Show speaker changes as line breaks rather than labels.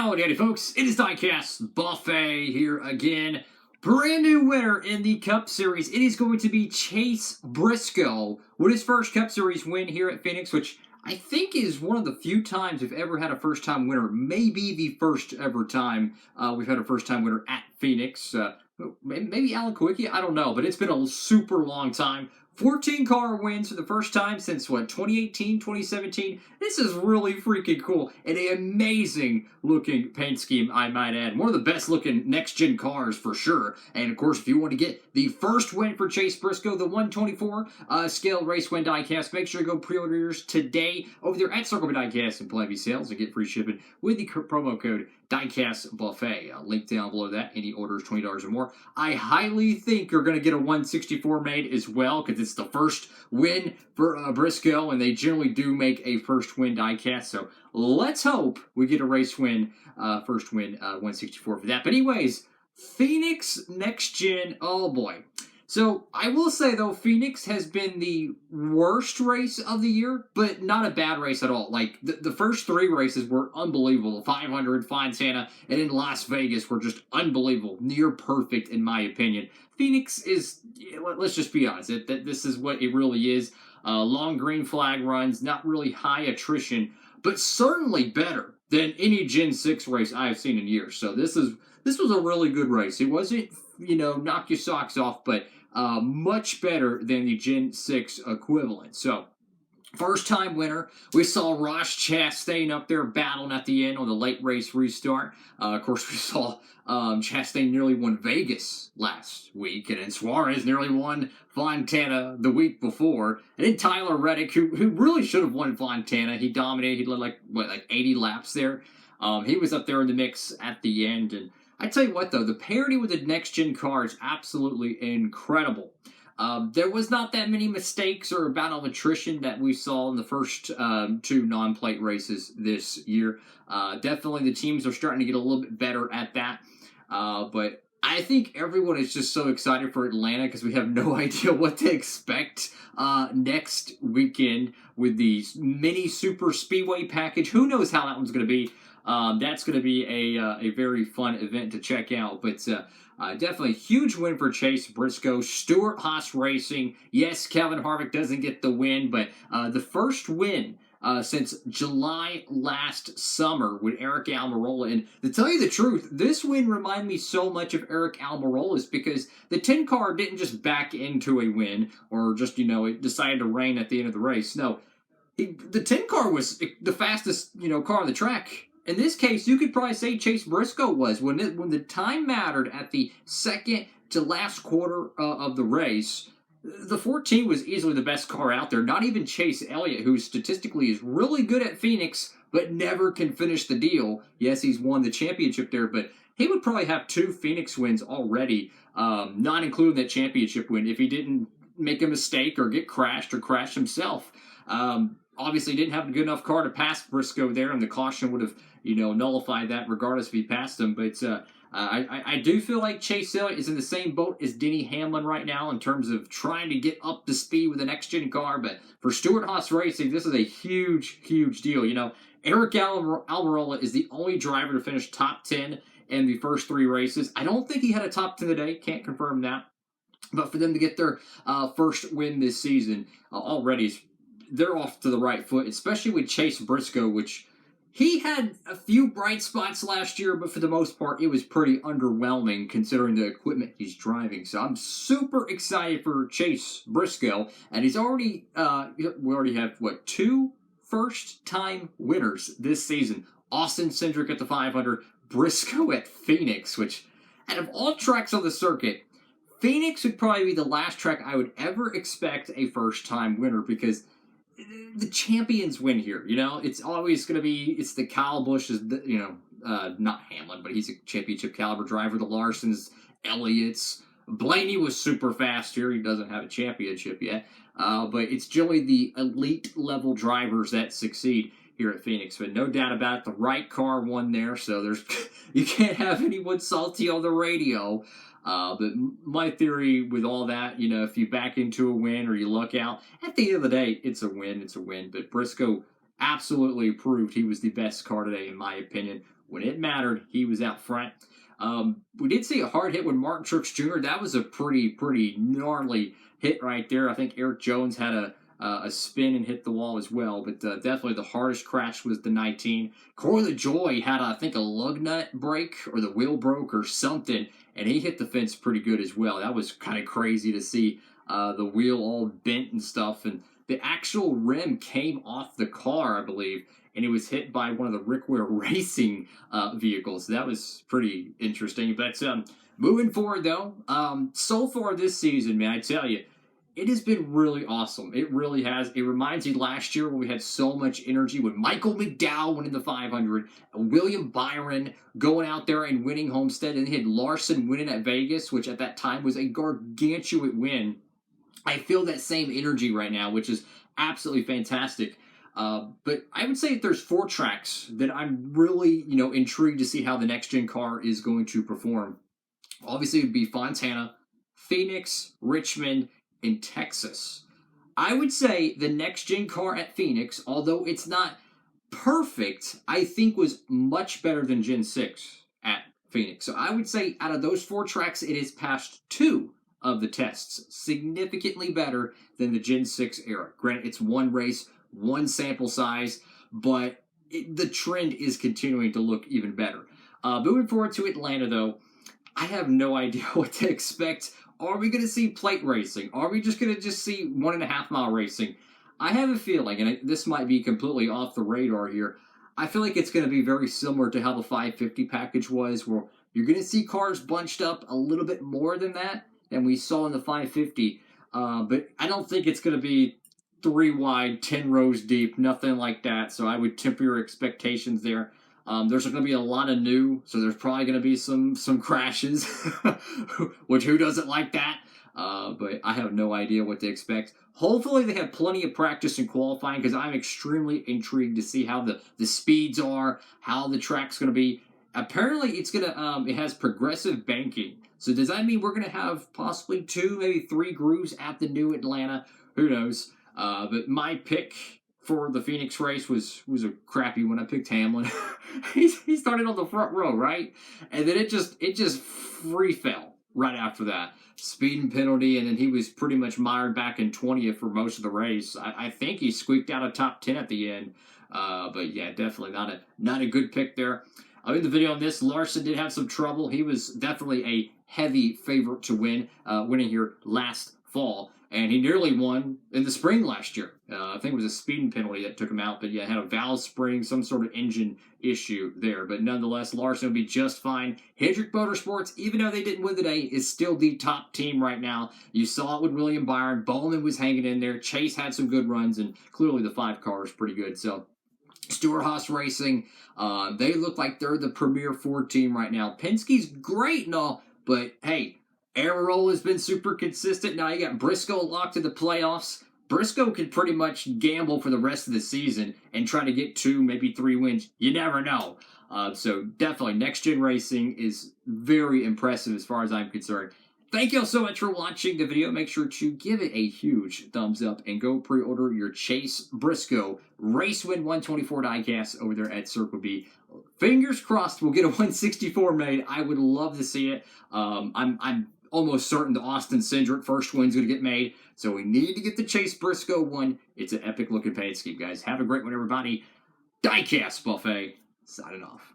Howdy, folks. It is DIECASTS Buffet here again. Brand new winner in the Cup Series. It is going to be Chase Briscoe with his first Cup Series win here at Phoenix, which I think is one of the few times we've ever had a first-time winner. Maybe the first ever time we've had a first-time winner at Phoenix. Maybe Alan Kawicki, I don't know, but it's been a super long time. 14 car wins for the first time since, 2018, 2017? This is really freaking cool. And an amazing looking paint scheme, I might add. One of the best looking next-gen cars for sure. And of course, if you want to get the first win for Chase Briscoe, the 124 scale race win diecast, make sure to go pre-order yours today over there at Circle Diecast and Play Sales and get free shipping with the promo code DIECASTS Buffet. Link down below that. Any orders $20 or more. I highly think you're going to get a 164 made as well because it's the first win for Briscoe, and they generally do make a first win diecast. So let's hope we get a race win, first win 164 for that. But anyways, Phoenix next gen. Oh boy. So I will say though, Phoenix has been the worst race of the year, but not a bad race at all. Like the first three races were unbelievable. The 500, Fontana, and in Las Vegas were just unbelievable, near perfect in my opinion. Phoenix is, let's just be honest, this is what it really is. Long green flag runs, not really high attrition, but certainly better than any Gen 6 race I've seen in years. So this was a really good race. It wasn't, knock your socks off, but much better than the Gen 6 equivalent. So, first time winner. We saw Ross Chastain up there battling at the end on the late race restart. Of course, we saw Chastain nearly won Vegas last week, and then Suarez nearly won Fontana the week before. And then Tyler Reddick, who really should have won Fontana. He dominated. He led like 80 laps there. He was up there in the mix at the end, and I tell you what, though, the parity with the next-gen car is absolutely incredible. There was not that many mistakes or battle of attrition that we saw in the first two non-plate races this year. Definitely the teams are starting to get a little bit better at that. But I think everyone is just so excited for Atlanta because we have no idea what to expect next weekend with the mini super speedway package. Who knows how that one's going to be? That's going to be a very fun event to check out. But definitely a huge win for Chase Briscoe. Stewart-Haas Racing. Yes, Kevin Harvick doesn't get the win, but the first win since July last summer with Eric Almirola. And to tell you the truth, this win reminded me so much of Eric Almirola's because the 10 car didn't just back into a win or just, it decided to rain at the end of the race. No, the 10 car was the fastest, car on the track. In this case, you could probably say Chase Briscoe was. When the time mattered at the second to last quarter of the race, the 14 was easily the best car out there. Not even Chase Elliott, who statistically is really good at Phoenix, but never can finish the deal. Yes, he's won the championship there, but he would probably have 2 Phoenix wins already, not including that championship win, if he didn't make a mistake or get crashed or crash himself. Obviously, didn't have a good enough car to pass Briscoe there, and the caution would have, nullified that regardless if he passed him. But I do feel like Chase Elliott is in the same boat as Denny Hamlin right now in terms of trying to get up to speed with the next-gen car. But for Stewart-Haas Racing, this is a huge, huge deal. Eric Almirola is the only driver to finish top 10 in the first 3 races. I don't think he had a top 10 today. Can't confirm that. But for them to get their first win this season already, they're off to the right foot, especially with Chase Briscoe, which he had a few bright spots last year, but for the most part, it was pretty underwhelming considering the equipment he's driving. So I'm super excited for Chase Briscoe, and he's already, we already have, 2 first-time winners this season. Austin Cindric at the 500, Briscoe at Phoenix, which, out of all tracks on the circuit, Phoenix would probably be the last track I would ever expect a first-time winner because the champions win here. It's always going to be, it's the Kyle Busch's, not Hamlin, but he's a championship caliber driver. The Larsons, Elliott's. Blaney was super fast here. He doesn't have a championship yet. But it's generally the elite level drivers that succeed here at Phoenix. But no doubt about it, the right car won there. So you can't have anyone salty on the radio. But my theory with all that, if you back into a win or you luck out, at the end of the day, it's a win. But Briscoe absolutely proved he was the best car today, in my opinion. when it mattered, he was out front. We did see a hard hit with Martin Truex Jr. That was a pretty gnarly hit right there. I think Eric Jones had a spin and hit the wall as well, but definitely the hardest crash was the 19. Corey LaJoie had, I think, a lug nut break or the wheel broke or something, and he hit the fence pretty good as well. That was kind of crazy to see the wheel all bent and stuff, and the actual rim came off the car, I believe, and it was hit by one of the Rick Ware Racing vehicles. That was pretty interesting. But moving forward, though, so far this season, man, I tell you, it has been really awesome. It really has. It reminds me last year when we had so much energy with Michael McDowell winning the 500, William Byron going out there and winning Homestead, and he had Larson winning at Vegas, which at that time was a gargantuan win. I feel that same energy right now, which is absolutely fantastic. But I would say that there's 4 tracks that I'm really, intrigued to see how the next gen car is going to perform. Obviously, it would be Fontana, Phoenix, Richmond, in Texas. I would say the next gen car at Phoenix, although it's not perfect, I think was much better than Gen 6 at Phoenix. So I would say out of those 4 tracks, it has passed 2 of the tests. Significantly better than the Gen 6 era. Granted, it's 1 race, 1 sample size, but the trend is continuing to look even better. Moving forward to Atlanta, though, I have no idea what to expect. Are we going to see plate racing? Are we just going to see 1.5 mile racing? I have a feeling, and this might be completely off the radar here, I feel like it's going to be very similar to how the 550 package was, where you're going to see cars bunched up a little bit more than that than we saw in the 550. But I don't think it's going to be 3 wide, 10 rows deep, nothing like that. So I would temper your expectations there. There's going to be a lot of new, so there's probably going to be some crashes, which who doesn't like that? But I have no idea what to expect. Hopefully they have plenty of practice in qualifying, because I'm extremely intrigued to see how the speeds are, how the track's going to be. Apparently it's going to it has progressive banking. So does that mean we're going to have possibly 2, maybe 3 grooves at the new Atlanta? Who knows? But my pick for the Phoenix race was a crappy one. I picked Hamlin. he started on the front row, right? And then it just free fell right after that. Speeding penalty, and then he was pretty much mired back in 20th for most of the race. I think he squeaked out a top 10 at the end. But yeah, definitely not a good pick there. In the video on this, Larson did have some trouble. He was definitely a heavy favorite to win, winning here last fall. And he nearly won in the spring last year. I think it was a speeding penalty that took him out. But yeah, had a valve spring, some sort of engine issue there. But nonetheless, Larson will be just fine. Hendrick Motorsports, even though they didn't win today, is still the top team right now. You saw it with William Byron. Bowman was hanging in there. Chase had some good runs. And clearly the 5 car is pretty good. So Stewart-Haas Racing, they look like they're the premier Ford team right now. Penske's great and all, but hey, Aaron Roll has been super consistent. Now you got Briscoe locked in the playoffs. Briscoe could pretty much gamble for the rest of the season and try to get 2, maybe 3 wins. You never know. So definitely, Next Gen Racing is very impressive as far as I'm concerned. Thank you all so much for watching the video. Make sure to give it a huge thumbs up and go pre-order your Chase Briscoe Race Win 124 diecast over there at Circle B. Fingers crossed we'll get a 164 made. I would love to see it. I'm almost certain the Austin Cindric first win's going to get made. So we need to get the Chase Briscoe one. It's an epic looking paint scheme, guys. Have a great one, everybody. Diecast Buffet signing off.